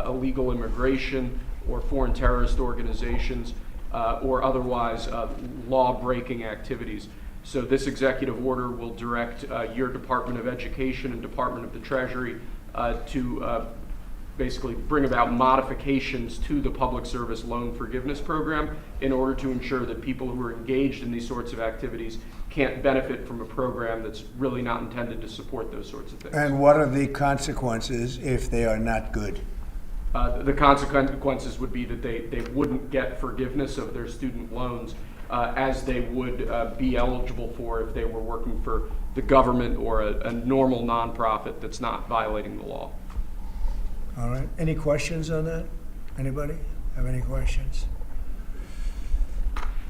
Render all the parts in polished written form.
illegal immigration or foreign terrorist organizations or otherwise law-breaking activities. So this executive order will direct your Department of Education and Department of the Treasury to basically bring about modifications to the public service loan forgiveness program in order to ensure that people who are engaged in these sorts of activities can't benefit from a program that's really not intended to support those sorts of things. And what are the consequences if they are not good? The consequences would be that they wouldn't get forgiveness of their student loans as they would be eligible for if they were working for the government or a normal nonprofit that's not violating the law. All right. Any questions on that? Anybody have any questions?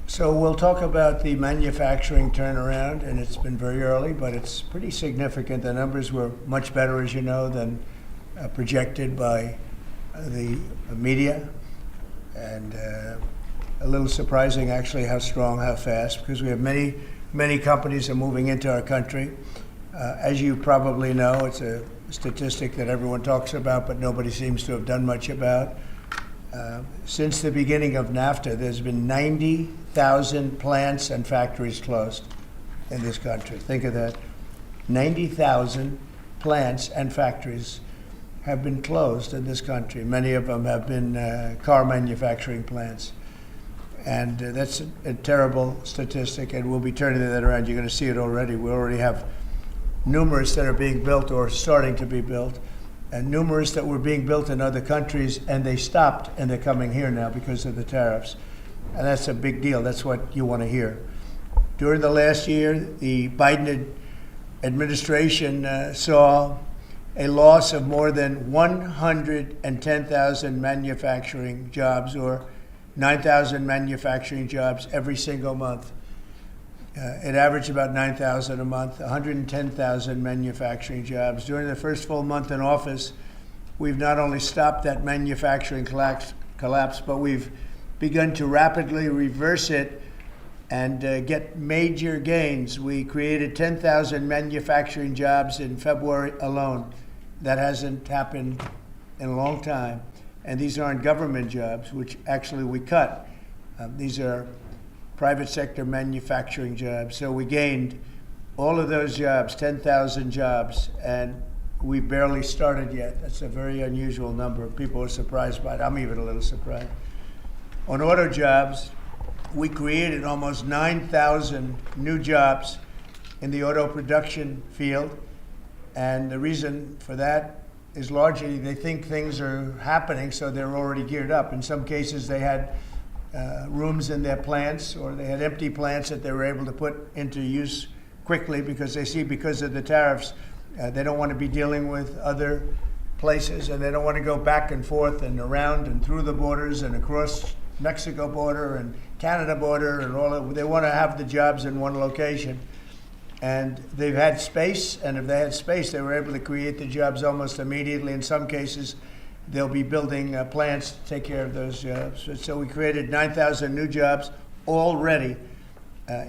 So we'll talk about the manufacturing turnaround, and it's been very early, but it's pretty significant. The numbers were much better, as you know, than projected by the media, and a little surprising actually how strong, how fast, because we have many companies are moving into our country. As you probably know, it's a statistic that everyone talks about, but nobody seems to have done much about. Since the beginning of NAFTA, there's been 90,000 plants and factories closed in this country. Think of that. 90,000 plants and factories have been closed in this country. Many of them have been car manufacturing plants. And that's a terrible statistic, and we'll be turning that around. You're going to see it already. We already have numerous that are being built or starting to be built, and numerous that were being built in other countries, and they stopped, and they're coming here now because of the tariffs. And that's a big deal. That's what you want to hear. During the last year, the Biden administration saw a loss of more than 110,000 manufacturing jobs, or 9,000 manufacturing jobs every single month. It averaged about 9,000 a month, 110,000 manufacturing jobs. During the first full month in office, we've not only stopped that manufacturing collapse, but we've begun to rapidly reverse it and get major gains. We created 10,000 manufacturing jobs in February alone. That hasn't happened in a long time. And these aren't government jobs, which actually we cut. These are private sector manufacturing jobs. So we gained all of those jobs, 10,000 jobs, and we barely started yet. That's a very unusual number. People are surprised by it. I'm even a little surprised. On auto jobs, we created almost 9,000 new jobs in the auto production field. And the reason for that is largely they think things are happening, so they're already geared up. In some cases, they had rooms in their plants, or they had empty plants that they were able to put into use quickly because they see because of the tariffs, they don't want to be dealing with other places, and they don't want to go back and forth and around and through the borders and across Mexico border and Canada border and all that. They want to have the jobs in one location. And they've had space, and if they had space, they were able to create the jobs almost immediately. In some cases, they'll be building plants to take care of those jobs. So we created 9,000 new jobs already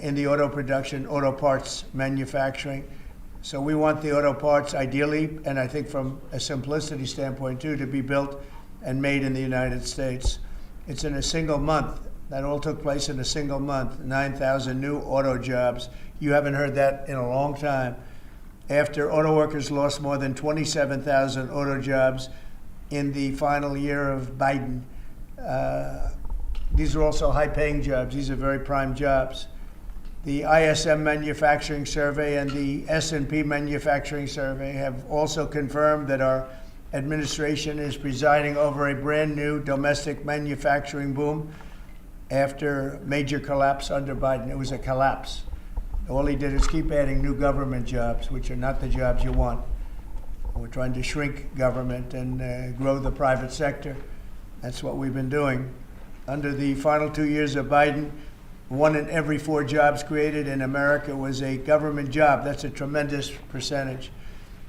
in the auto production, auto parts manufacturing. So we want the auto parts ideally, and I think from a simplicity standpoint too, to be built and made in the United States. It's in a single month. That all took place in a single month, 9,000 new auto jobs. You haven't heard that in a long time. After auto workers lost more than 27,000 auto jobs in the final year of Biden. These are also high-paying jobs. These are very prime jobs. The ISM Manufacturing Survey and the S&P Manufacturing Survey have also confirmed that our administration is presiding over a brand new domestic manufacturing boom after major collapse under Biden. It was a collapse. All he did is keep adding new government jobs, which are not the jobs you want. We're trying to shrink government and grow the private sector. That's what we've been doing. Under the final 2 years of Biden, 1 in every 4 jobs created in America was a government job. That's a tremendous percentage.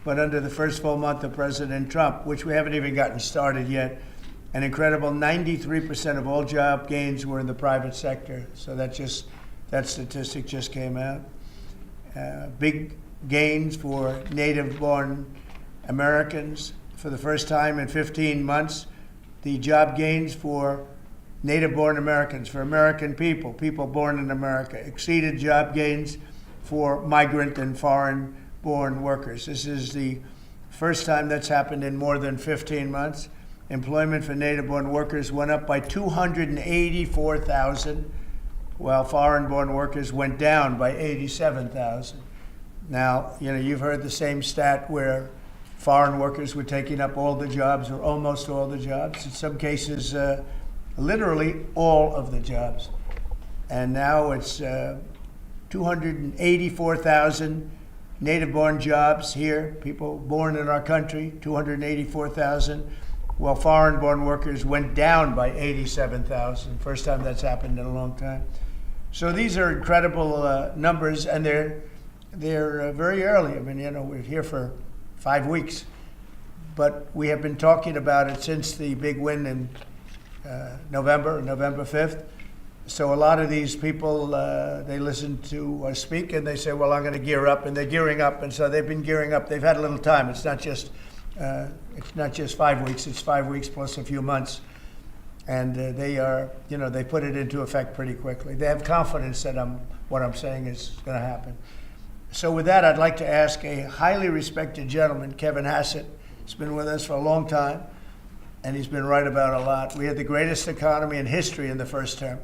But under the first full month of President Trump, which we haven't even gotten started yet, an incredible 93% of all job gains were in the private sector. So that statistic just came out. Big gains for native-born Americans, for the first time in 15 months, the job gains for native-born Americans, for American people, people born in America, exceeded job gains for migrant and foreign-born workers. This is the first time that's happened in more than 15 months. Employment for native-born workers went up by 284,000, while foreign-born workers went down by 87,000. Now, you've heard the same stat where foreign workers were taking up all the jobs or almost all the jobs. In some cases, literally all of the jobs. And now it's 284,000 native-born jobs here, people born in our country, 284,000, while foreign-born workers went down by 87,000. First time that's happened in a long time. So these are incredible numbers, and they're very early. I mean, we're here for 5 weeks, but we have been talking about it since the big win in November 5th. So a lot of these people, they listen to us speak and they say, well, I'm going to gear up, and they're gearing up. And so they've been gearing up. They've had a little time. It's not just 5 weeks. It's 5 weeks plus a few months. And they put it into effect pretty quickly. They have confidence that what I'm saying is going to happen. So with that, I'd like to ask a highly respected gentleman, Kevin Hassett. He's been with us for a long time, and he's been right about a lot. We had the greatest economy in history in the first term,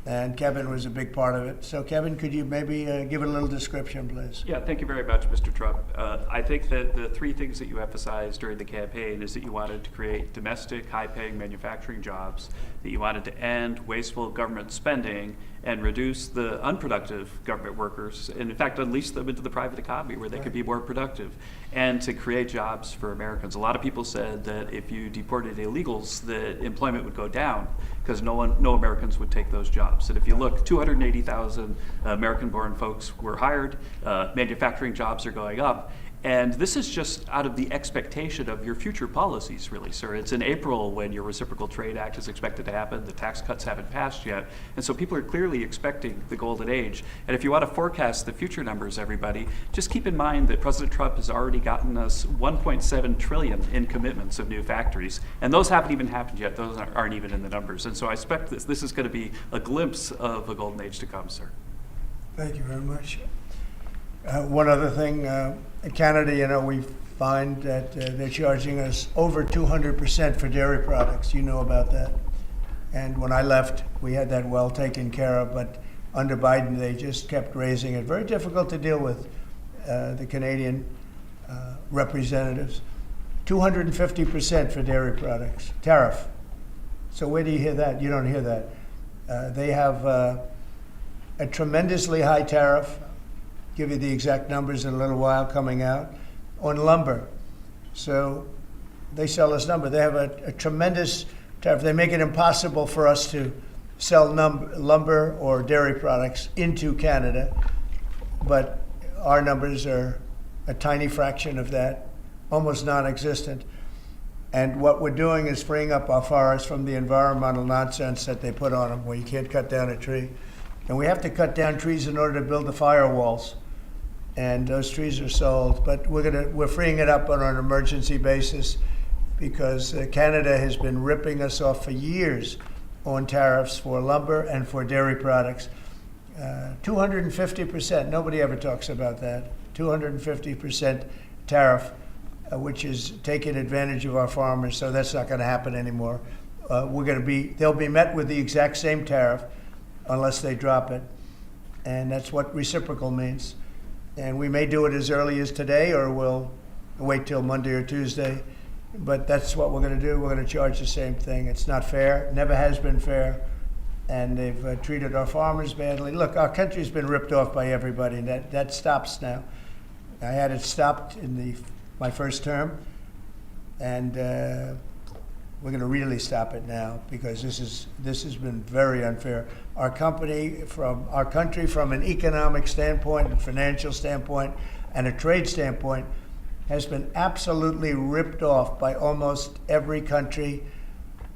and Kevin was a big part of it. So Kevin, could you maybe give it a little description, please? Yeah, thank you very much, Mr. Trump. I think that the three things that you emphasized during the campaign is that you wanted to create domestic, high-paying manufacturing jobs, that you wanted to end wasteful government spending and reduce the unproductive government workers, and in fact unleash them into the private economy where they could be more productive, and to create jobs for Americans. A lot of people said that if you deported illegals, the employment would go down because no Americans would take those jobs. And if you look, 280,000 American-born folks were hired, manufacturing jobs are going up, and this is just out of the expectation of your future policies, really, sir. It's in April when your Reciprocal Trade Act is expected to happen. The tax cuts haven't passed yet. And so people are clearly expecting the golden age. And if you want to forecast the future numbers, everybody, just keep in mind that President Trump has already gotten us $1.7 trillion in commitments of new factories. And those haven't even happened yet. Those aren't even in the numbers. And so I expect this is going to be a glimpse of a golden age to come, sir. Thank you very much. One other thing, in Canada, we find that they're charging us over 200% for dairy products. You know about that. And when I left, we had that well taken care of, but under Biden, they just kept raising it. Very difficult to deal with, the Canadian representatives. 250% for dairy products, tariff. So where do you hear that? You don't hear that. They have a tremendously high tariff. Give you the exact numbers in a little while coming out, on lumber. So they sell us lumber. They have a tremendous tariff. They make it impossible for us to sell lumber or dairy products into Canada, but our numbers are a tiny fraction of that, almost non-existent. And what we're doing is freeing up our forests from the environmental nonsense that they put on them, where you can't cut down a tree. And we have to cut down trees in order to build the firewalls. And those trees are sold, but we're freeing it up on an emergency basis because Canada has been ripping us off for years on tariffs for lumber and for dairy products. 250%, nobody ever talks about that. 250% tariff, which is taking advantage of our farmers, so that's not going to happen anymore. They'll be met with the exact same tariff unless they drop it, and that's what reciprocal means. And we may do it as early as today, or we'll wait till Monday or Tuesday. But that's what we're going to do. We're going to charge the same thing. It's not fair. Never has been fair. And they've treated our farmers badly. Look, our country's been ripped off by everybody, and that stops now. I had it stopped in my first term, and we're going to really stop it now because this has been very unfair. Our country, from an economic standpoint, and financial standpoint, and a trade standpoint, has been absolutely ripped off by almost every country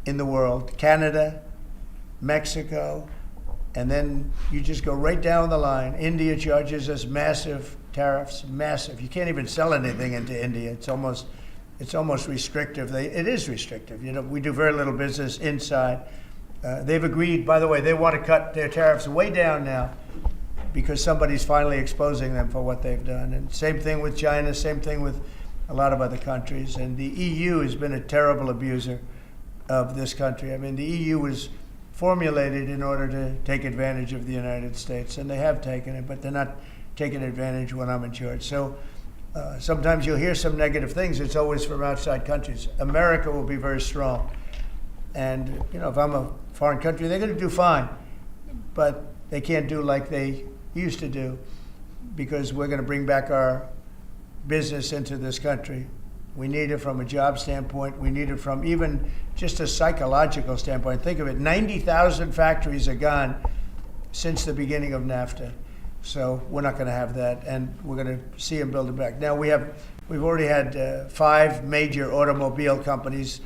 in the world. Canada, Mexico, and then you just go right down the line. India charges us massive tariffs, massive. You can't even sell anything into India. It's almost it's almost restrictive. It is restrictive. You know, we do very little business inside. They've agreed, by the way, they want to cut their tariffs way down now because somebody's finally exposing them for what they've done. And same thing with China, same thing with a lot of other countries. And the EU has been a terrible abuser of this country. I mean, the EU was formulated in order to take advantage of the United States, and they have taken it, but they're not taking advantage when I'm in charge. So sometimes you'll hear some negative things. It's always from outside countries. America will be very strong. And, you know, if I'm a foreign country, they're going to do fine. But they can't do like they used to do because we're going to bring back our business into this country. We need it from a job standpoint. We need it from even just a psychological standpoint. Think of it, 90,000 factories are gone since the beginning of NAFTA. So we're not going to have that, and we're going to see them build it back. Now we've already had 5 major automobile companies.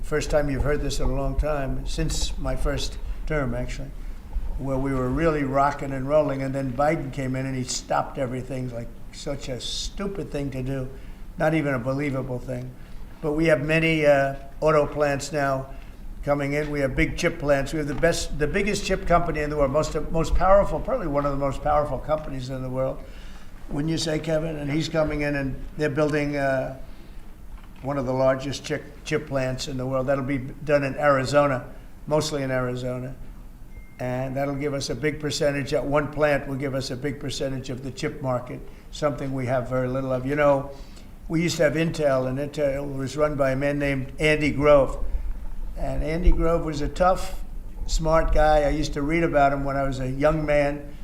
First time you've heard this in a long time, since my first term actually, where we were really rocking and rolling, and then Biden came in and he stopped everything. Like such a stupid thing to do, not even a believable thing. But we have many auto plants now coming in. We have big chip plants. We have the biggest chip company in the world, most powerful, probably one of the most powerful companies in the world. Wouldn't you say, Kevin? And he's coming in, and they're building one of the largest chip plants in the world. That'll be done in Arizona, mostly in Arizona. And that'll give us a big percentage. That one plant will give us a big percentage of the chip market, something we have very little of. You know, we used to have Intel, and Intel was run by a man named Andy Grove. And Andy Grove was a tough, smart guy. I used to read about him when I was a young man,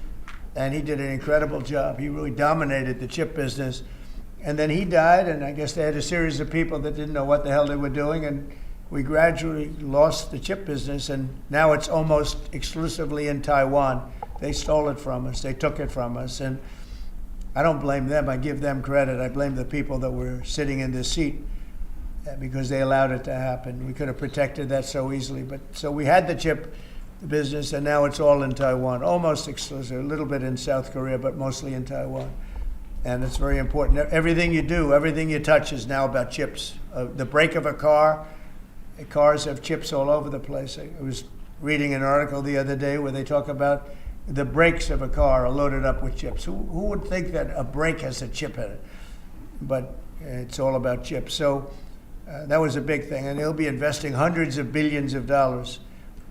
and he did an incredible job. He really dominated the chip business. And then he died, and I guess they had a series of people that didn't know what the hell they were doing, and we gradually lost the chip business, and now it's almost exclusively in Taiwan. They stole it from us. They took it from us, and I don't blame them. I give them credit. I blame the people that were sitting in this seat because they allowed it to happen. We could have protected that so easily. But so we had the chip business, and now it's all in Taiwan, almost exclusive, a little bit in South Korea, but mostly in Taiwan. And it's very important. Everything you do, everything you touch is now about chips. The brake of a car, cars have chips all over the place. I was reading an article the other day where they talk about the brakes of a car are loaded up with chips. Who would think that a brake has a chip in it? But it's all about chips. So that was a big thing. And they'll be investing hundreds of billions of dollars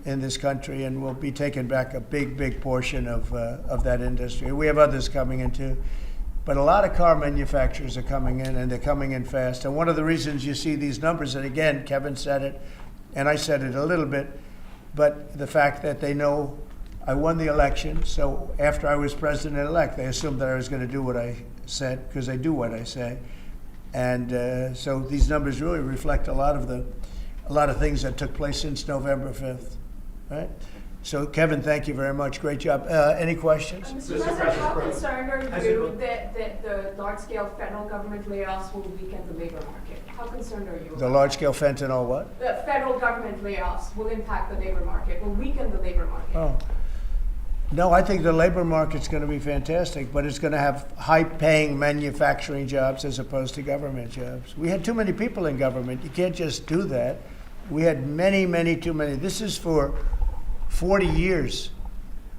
in this country, and we'll be taking back a big, big portion of that industry. We have others coming in too. But a lot of car manufacturers are coming in, and they're coming in fast. And one of the reasons you see these numbers, and again, Kevin said it, and I said it a little bit, but the fact that they know I won the election, so after I was president-elect, they assumed that I was going to do what I said, because I do what I say. And so these numbers really reflect a lot of things that took place since November 5th, right? So, Kevin, thank you very much. Great job. Any questions? Mr. President, how concerned are you that the large-scale federal government layoffs will weaken the labor market? How concerned are you? The large-scale fentanyl what? The federal government layoffs will impact the labor market, will weaken the labor market. Oh. No, I think the labor market's going to be fantastic, but it's going to have high-paying manufacturing jobs as opposed to government jobs. We had too many people in government. You can't just do that. We had many too many. This is for 40 years.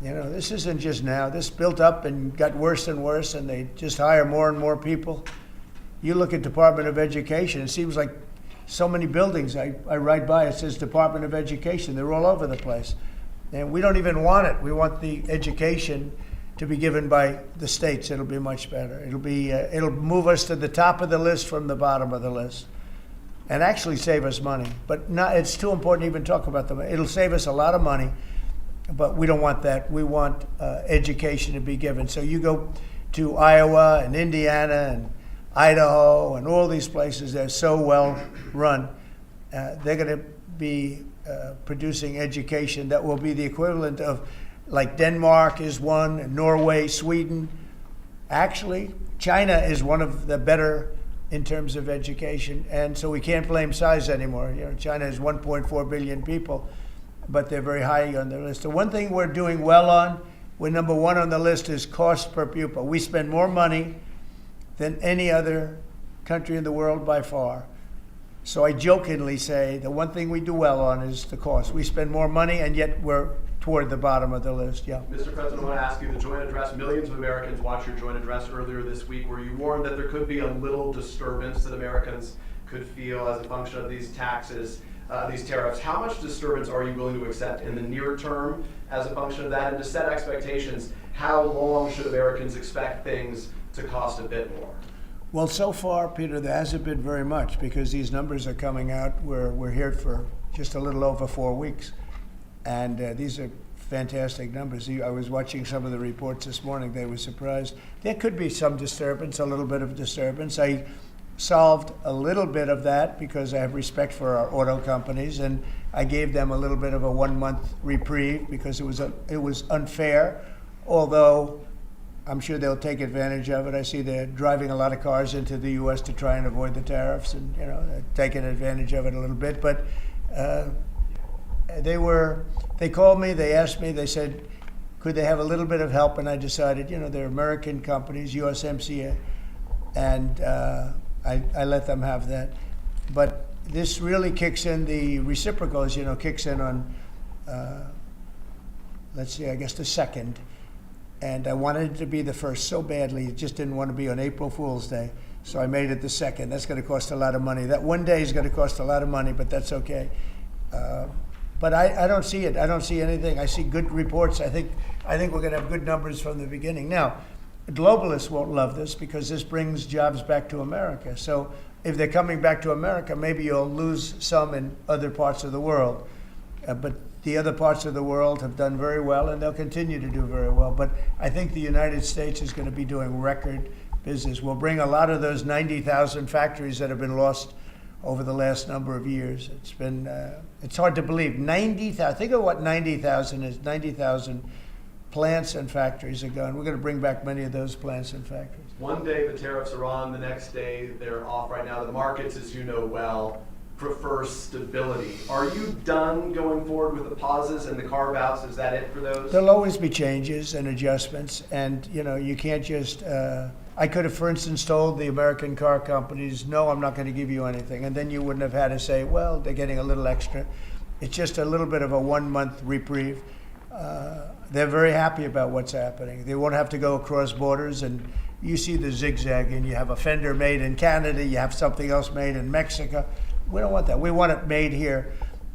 You know, this isn't just now. This built up and got worse and worse, and they just hire more and more people. You look at Department of Education, it seems like so many buildings I ride by, it says Department of Education. They're all over the place. And we don't even want it. We want the education to be given by the states. It'll be much better. It'll move us to the top of the list from the bottom of the list, and actually save us money. But it's too important to even talk about them. It'll save us a lot of money, but we don't want that. We want education to be given. So you go to Iowa and Indiana and Idaho and all these places, they're so well run. They're going to be producing education that will be the equivalent of, like Denmark is one, Norway, Sweden. Actually, China is one of the better in terms of education, and so we can't blame size anymore. You know, China has 1.4 billion people, but they're very high on the list. The one thing we're doing well on, we're number one on the list, is cost per pupil. We spend more money than any other country in the world by far. So I jokingly say the one thing we do well on is the cost. We spend more money, and yet we're toward the bottom of the list. Yeah. Mr. President, I want to ask you, the joint address, millions of Americans watched your joint address earlier this week where you warned that there could be a little disturbance that Americans could feel as a function of these taxes, these tariffs. How much disturbance are you willing to accept in the near term as a function of that? And to set expectations, how long should Americans expect things to cost a bit more? Well, so far, Peter, there hasn't been very much because these numbers are coming out. We're here for just a little over 4 weeks. And these are fantastic numbers. I was watching some of the reports this morning. They were surprised. There could be some disturbance, a little bit of disturbance. I solved a little bit of that because I have respect for our auto companies, and I gave them a little bit of a 1-month reprieve because it was unfair, although I'm sure they'll take advantage of it. I see they're driving a lot of cars into the U.S. to try and avoid the tariffs, and they're taking advantage of it a little bit. But they called me, they asked me, they said, could they have a little bit of help? And I decided, they're American companies, USMCA, and I let them have that. But this really kicks in, the reciprocals, kicks in on, let's see, I guess the 2nd. And I wanted it to be the 1st so badly, just didn't want to be on April Fool's Day. So I made it the 2nd. That's going to cost a lot of money. That one day is going to cost a lot of money, but that's okay. But I don't see it. I don't see anything. I see good reports. I think we're going to have good numbers from the beginning. Now, globalists won't love this because this brings jobs back to America. So if they're coming back to America, maybe you'll lose some in other parts of the world. But the other parts of the world have done very well, and they'll continue to do very well. But I think the United States is going to be doing record business. We'll bring a lot of those 90,000 factories that have been lost over the last number of years. It's been, it's hard to believe. 90,000, think of what 90,000 is. 90,000 plants and factories are gone. We're going to bring back many of those plants and factories. One day the tariffs are on, the next day they're off. Right now the markets, as you know well, prefer stability. Are you done going forward with the pauses and the carve-outs? Is that it for those? There'll always be changes and adjustments, and you can't just. I could have, for instance, told the American car companies, no, I'm not going to give you anything, and then you wouldn't have had to say, well, they're getting a little extra. It's just a little bit of a 1-month reprieve. They're very happy about what's happening. They won't have to go across borders, and you see the zigzag, and you have a fender made in Canada, you have something else made in Mexico. We don't want that. We want it made here.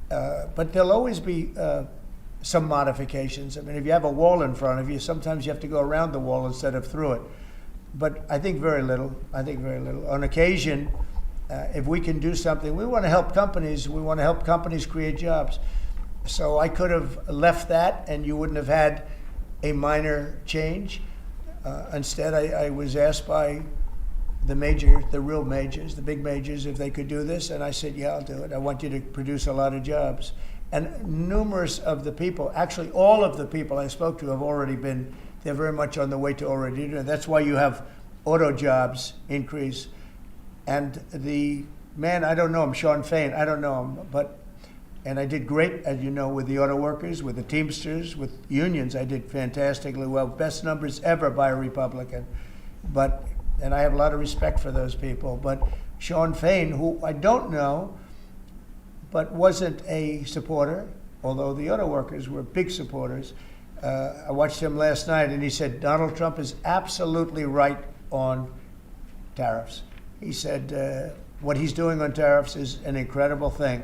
But there'll always be some modifications. I mean, if you have a wall in front of you, sometimes you have to go around the wall instead of through it. But I think very little. On occasion, if we can do something, we want to help companies. We want to help companies create jobs. So I could have left that, and you wouldn't have had a minor change. Instead, I was asked by the real majors, the big majors, if they could do this, and I said, yeah, I'll do it. I want you to produce a lot of jobs. And numerous of the people, actually all of the people I spoke to have already been, they're very much on the way to already doing it. That's why you have auto jobs increase. And the man, I don't know him, Sean Fain, I don't know him, and I did great, as you know, with the auto workers, with the Teamsters, with unions, I did fantastically well. Best numbers ever by a Republican. And I have a lot of respect for those people. But Sean Fain, who I don't know, but wasn't a supporter, although the auto workers were big supporters. I watched him last night, and he said, Donald Trump is absolutely right on tariffs. He said, what he's doing on tariffs is an incredible thing.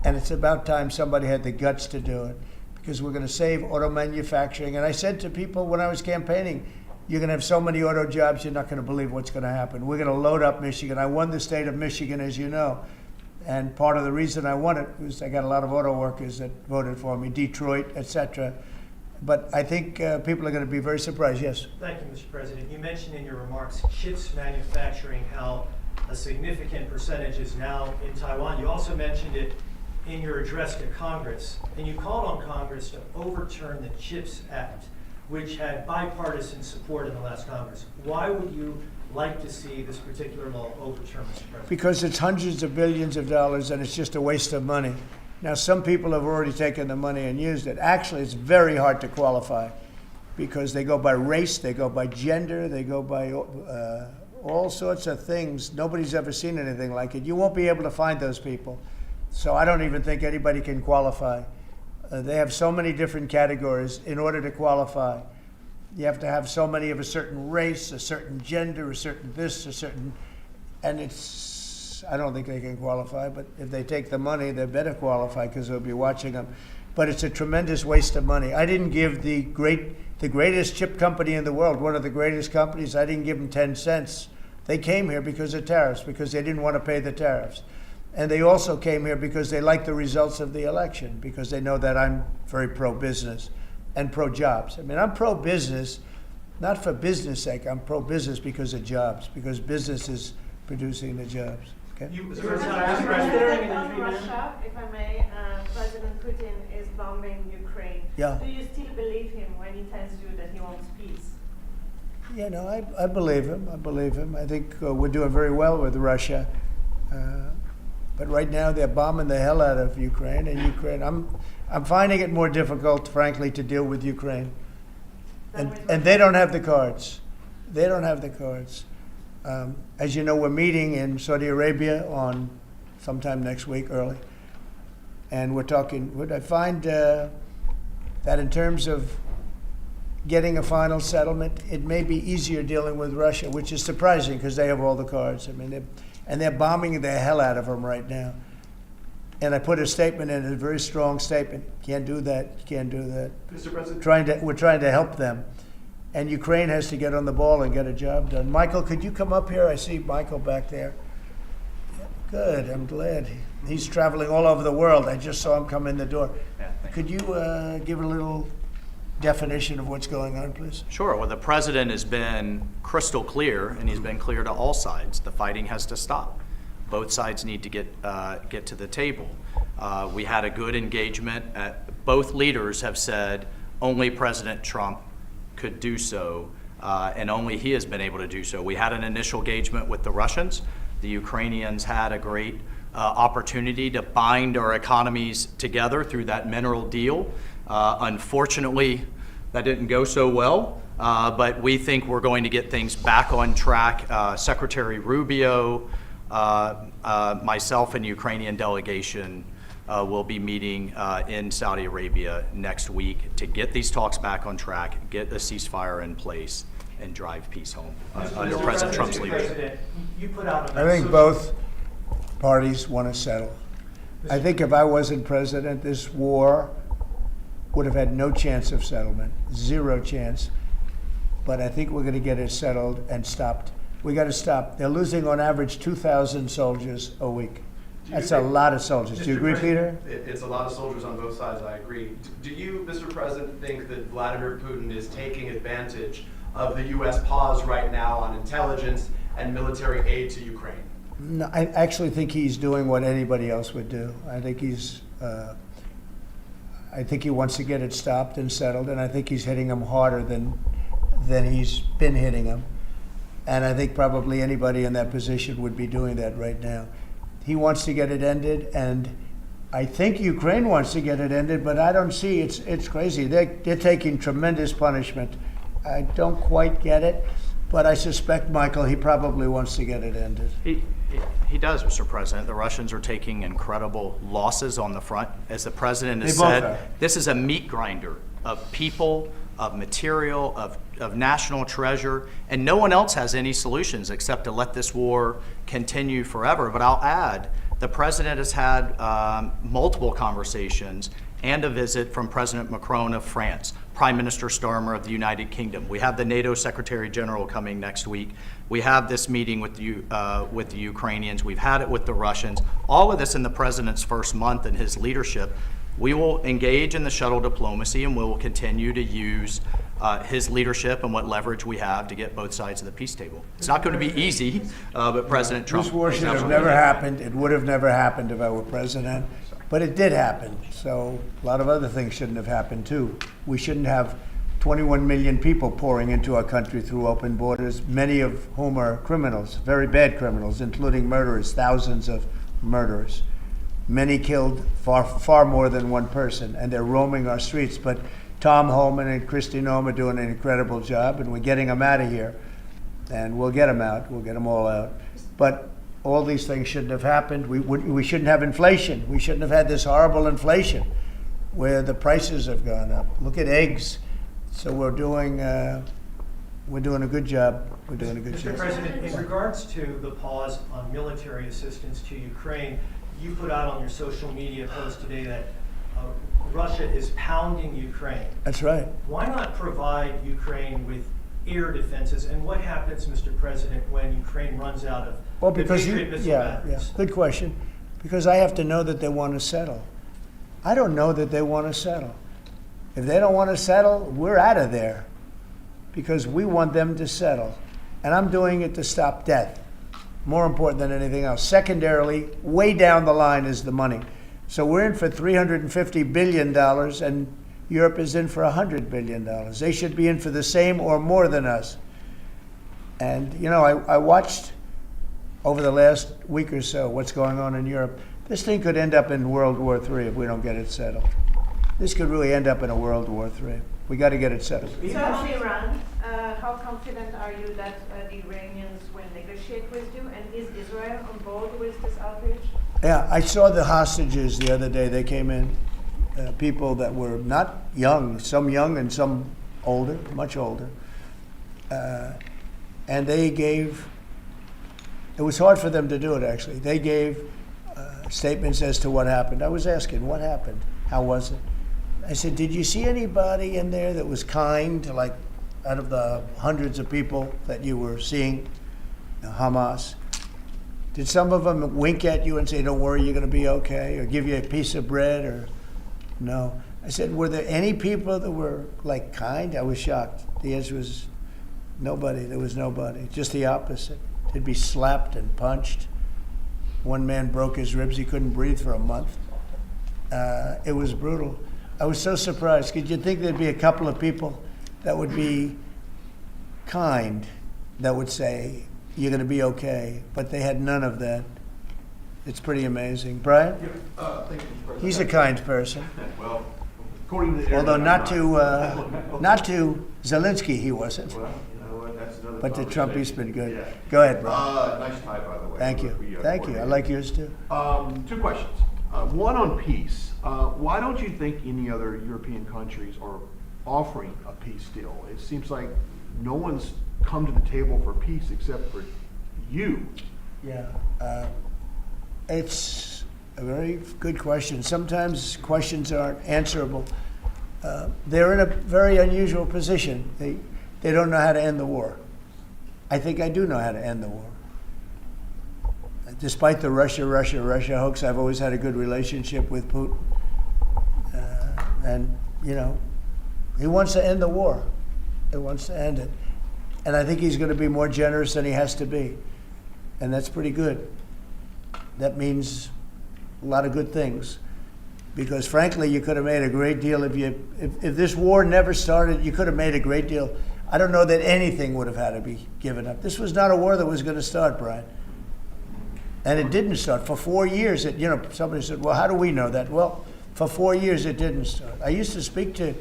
And it's about time somebody had the guts to do it, because we're going to save auto manufacturing. And I said to people when I was campaigning, you're going to have so many auto jobs, you're not going to believe what's going to happen. We're going to load up Michigan. I won the state of Michigan, as you know. And part of the reason I won it was I got a lot of auto workers that voted for me, Detroit, etc. But I think people are going to be very surprised. Yes? Thank you, Mr. President. You mentioned in your remarks chips manufacturing, how a significant percentage is now in Taiwan. You also mentioned it in your address to Congress, and you called on Congress to overturn the CHIPS Act, which had bipartisan support in the last Congress. Why would you like to see this particular law overturned, Mr. President? Because it's hundreds of billions of dollars, and it's just a waste of money. Now, some people have already taken the money and used it. Actually, it's very hard to qualify because they go by race, they go by gender, they go by all sorts of things. Nobody's ever seen anything like it. You won't be able to find those people. So I don't even think anybody can qualify. They have so many different categories in order to qualify. You have to have so many of a certain race, a certain gender, a certain this, a certain, and I don't think they can qualify, but if they take the money, they better qualify because they'll be watching them. But it's a tremendous waste of money. I didn't give the greatest chip company in the world, one of the greatest companies, I didn't give them 10 cents. They came here because of tariffs, because they didn't want to pay the tariffs. And they also came here because they like the results of the election, because they know that I'm very pro-business and pro-jobs. I mean, I'm pro-business, not for business sake. I'm pro-business because of jobs, because business is producing the jobs. Okay? Mr. President, on Russia, if I may, President Putin is bombing Ukraine. Yeah. Do you still believe him when he tells you that he wants peace? Yeah, no, I believe him. I believe him. I think we're doing very well with Russia. But right now they're bombing the hell out of Ukraine, and Ukraine. I'm finding it more difficult, frankly, to deal with Ukraine. And they don't have the cards. They don't have the cards. As you know, we're meeting in Saudi Arabia on sometime next week, early. And we're talking, I find that in terms of getting a final settlement, it may be easier dealing with Russia, which is surprising because they have all the cards. I mean, they're bombing the hell out of them right now. And I put a statement in, a very strong statement. Can't do that. You can't do that. Mr. President. We're trying to help them. And Ukraine has to get on the ball and get a job done. Michael, could you come up here? I see Michael back there. Good, I'm glad. He's traveling all over the world. I just saw him come in the door. Yeah, Could you give a little definition of what's going on, please? Sure. Well, the president has been crystal clear, and he's been clear to all sides. The fighting has to stop. Both sides need to get to the table. We had a good engagement. Both leaders have said only President Trump could do so, and only he has been able to do so. We had an initial engagement with the Russians. The Ukrainians had a great opportunity to bind our economies together through that mineral deal. Unfortunately, that didn't go so well, but we think we're going to get things back on track. Secretary Rubio, myself, and the Ukrainian delegation will be meeting in Saudi Arabia next week to get these talks back on track, get a ceasefire in place, and drive peace home under President Trump's leadership. You put out I think both parties want to settle. I think if I wasn't president, this war would have had no chance of settlement, zero chance. But I think we're going to get it settled and stopped. We got to stop. They're losing on average 2,000 soldiers a week. That's a lot of soldiers. Do you agree, Peter? It's a lot of soldiers on both sides, I agree. Do you, Mr. President, think that Vladimir Putin is taking advantage of the U.S. pause right now on intelligence and military aid to Ukraine? No, I actually think he's doing what anybody else would do. I think he wants to get it stopped and settled, and I think he's hitting them harder than he's been hitting them. And I think probably anybody in that position would be doing that right now. He wants to get it ended, and I think Ukraine wants to get it ended, but I don't see, it's crazy. They're taking tremendous punishment. I don't quite get it, but I suspect, Michael, he probably wants to get it ended. He does, Mr. President. The Russians are taking incredible losses on the front. As the president has They both said, are. this is a meat grinder of people, of material, of national treasure, and no one else has any solutions except to let this war continue forever. But I'll add, the president has had multiple conversations and a visit from President Macron of France, Prime Minister Starmer of the United Kingdom. We have the NATO Secretary General coming next week. We have this meeting with the Ukrainians. We've had it with the Russians. All of this in the president's first month in his leadership. We will engage in the shuttle diplomacy, and we will continue to use his leadership and what leverage we have to get both sides of the peace table. It's not going to be easy, but President Trump... This war should have never happened. It would have never happened if I were president, but it did happen. So a lot of other things shouldn't have happened too. We shouldn't have 21 million people pouring into our country through open borders, many of whom are criminals, very bad criminals, including murderers, thousands of murderers. Many killed, far more than one person, and they're roaming our streets. But Tom Homan and Kristi Noem are doing an incredible job, and we're getting them out of here. and we'll get them out. We'll get them all out. But all these things shouldn't have happened. We shouldn't have inflation. We shouldn't have had this horrible inflation where the prices have gone up. Look at eggs. So we're doing a good job. We're doing a good Mr. job. President, in regards to the pause on military assistance to Ukraine, you put out on your social media post today that Russia is pounding Ukraine. That's right. Why not provide Ukraine with air defenses? And what happens, Mr. President, when Ukraine runs out of Well, the because Patriot missile batteries? good question. Because I have to know that they want to settle. I don't know that they want to settle. If they don't want to settle, we're out of there because we want them to settle. And I'm doing it to stop death, more important than anything else. Secondarily, way down the line is the money. So we're in for $350 billion, and Europe is in for $100 billion. They should be in for the same or more than us. And, you know, I watched over the last week or so what's going on in Europe. This thing could end up in World War III if we don't get it settled. This could really end up in a World War III. We got to get it settled. So on Iran, how confident are you that the Iranians will negotiate with you? And is Israel on board with this outrage? Yeah, I saw the hostages the other day. They came in, people that were not young, some young and some older, much older. And they gave, it was hard for them to do it actually. They gave statements as to what happened. I was asking, what happened? How was it? I said, did you see anybody in there that was kind, like out of the hundreds of people that you were seeing, Hamas? Did some of them wink at you and say, don't worry, you're going to be okay, or give you a piece of bread, or no? I said, were there any people that were like kind? I was shocked. The answer was nobody. There was nobody. Just the opposite. They'd be slapped and punched. One man broke his ribs. He couldn't breathe for a month. It was brutal. I was so surprised. Could you think there'd be a couple of people that would be kind, that would say, you're going to be okay, but they had none of that. It's pretty amazing. Brian? Thank you, Mr. President. He's a kind person. Well, according to the Although internet, not to Zelensky, he wasn't. Well, you know what, that's another But to Trump, he's conversation. been good. Yeah. Go ahead, Brian. Nice tie, by the way. Thank you. We, Thank you. I coordinated. like yours too. Two questions. One on peace. Why don't you think any other European countries are offering a peace deal? It seems like no one's come to the table for peace except for you. Yeah. It's a very good question. Sometimes questions aren't answerable. They're in a very unusual position. They don't know how to end the war. I think I do know how to end the war. Despite the Russia hoax, I've always had a good relationship with Putin. And, you know, he wants to end the war. He wants to end it. And I think he's going to be more generous than he has to be. And that's pretty good. That means a lot of good things. Because frankly, you could have made a great deal if this war never started, you could have made a great deal. I don't know that anything would have had to be given up. This was not a war that was going to start, Brian. And it didn't start. For 4 years, somebody said, well, how do we know that? Well, for 4 years, it didn't start. I used to speak to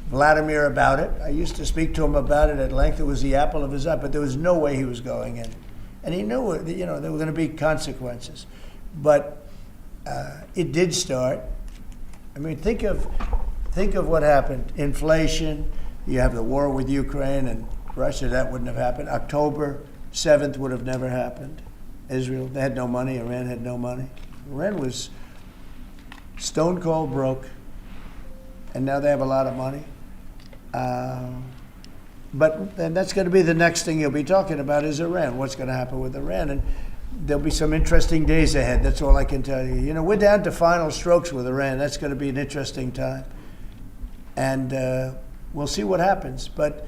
Vladimir about it. I used to speak to him about it at length. It was the apple of his eye, but there was no way he was going in. And he knew, there were going to be consequences. But it did start. I mean, think of what happened. Inflation, you have the war with Ukraine and Russia, that wouldn't have happened. October 7th would have never happened. Israel, they had no money. Iran had no money. Iran was stone cold broke, and now they have a lot of money. And that's going to be the next thing you'll be talking about is Iran. What's going to happen with Iran? And there'll be some interesting days ahead. That's all I can tell you. You know, we're down to final strokes with Iran. That's going to be an interesting time. And we'll see what happens. But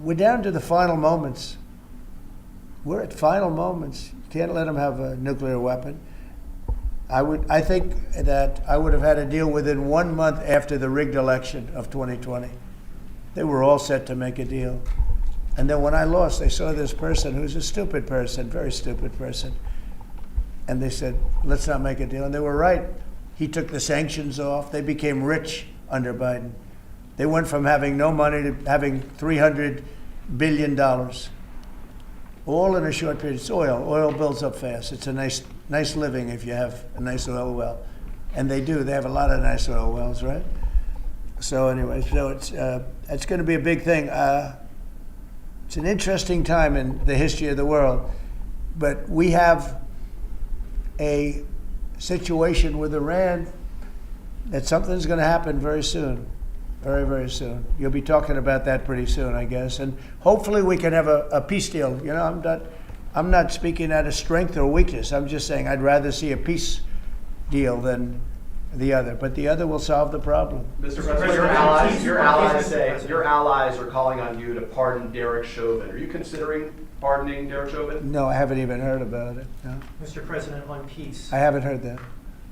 we're down to the final moments. We're at final moments. You can't let them have a nuclear weapon. I think that I would have had a deal within 1 month after the rigged election of 2020. They were all set to make a deal. And then when I lost, they saw this person who's a stupid person, very stupid person. And they said, let's not make a deal. And they were right. He took the sanctions off. They became rich under Biden. They went from having no money to having $300 billion. all in a short period. It's oil. Oil builds up fast. It's a nice living if you have a nice oil well. And they do. They have a lot of nice oil wells, right? So anyway, it's going to be a big thing. It's an interesting time in the history of the world, but we have a situation with Iran that something's going to happen very soon, very, very soon. You'll be talking about that pretty soon, I guess, and hopefully we can have a peace deal. You know, I'm not speaking out of strength or weakness. I'm just saying I'd rather see a peace deal than the other, but the other will solve the problem. Mr. President, President, your allies are calling on you to pardon Derek Chauvin. Are you considering pardoning Derek Chauvin? No, I haven't even heard about it. No. Mr. President, on peace. I haven't heard that.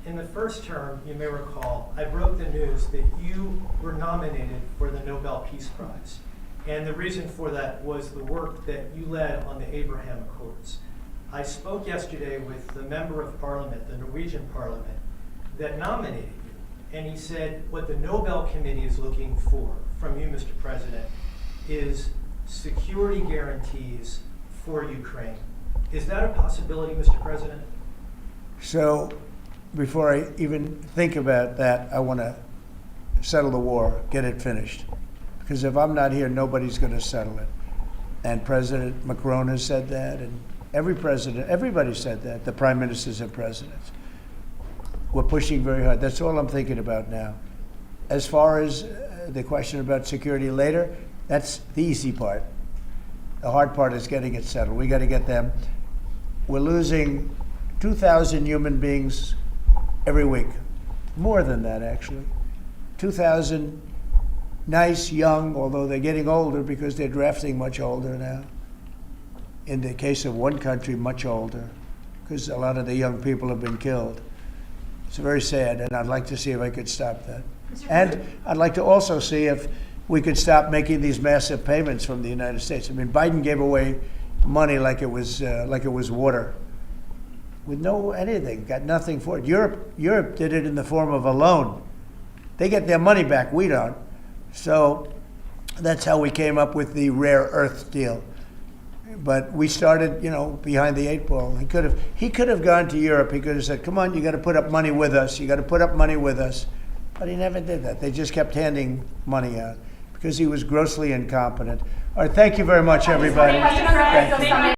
In the first term, you may recall, I broke the news that you were nominated for the Nobel Peace Prize. And the reason for that was the work that you led on the Abraham Accords. I spoke yesterday with the member of parliament, the Norwegian parliament, that nominated you. And he said what the Nobel Committee is looking for from you, Mr. President, is security guarantees for Ukraine. Is that a possibility, Mr. President? So before I even think about that, I want to settle the war, get it finished. Because if I'm not here, nobody's going to settle it. And President Macron has said that, and everybody said that, the prime ministers and presidents. We're pushing very hard. That's all I'm thinking about now. As far as the question about security later, that's the easy part. The hard part is getting it settled. We got to get them. We're losing 2,000 human beings every week. More than that, actually. 2,000 nice, young, although they're getting older because they're drafting much older now. In the case of one country, much older, because a lot of the young people have been killed. It's very sad, and I'd like to see if I could stop that. And I'd like to also see if we could stop making these massive payments from the United States. I mean, Biden gave away money like it was water, with no anything, got nothing for it. Europe did it in the form of a loan. They get their money back, we don't. So that's how we came up with the rare earth deal. But we started, behind the 8 ball. He could have gone to Europe. He could have said, "Come on, you got to put up money with us. You got to put up money with us." But he never did that. They just kept handing money out because he was grossly incompetent. All right, thank you very much, everybody. President, Thank you.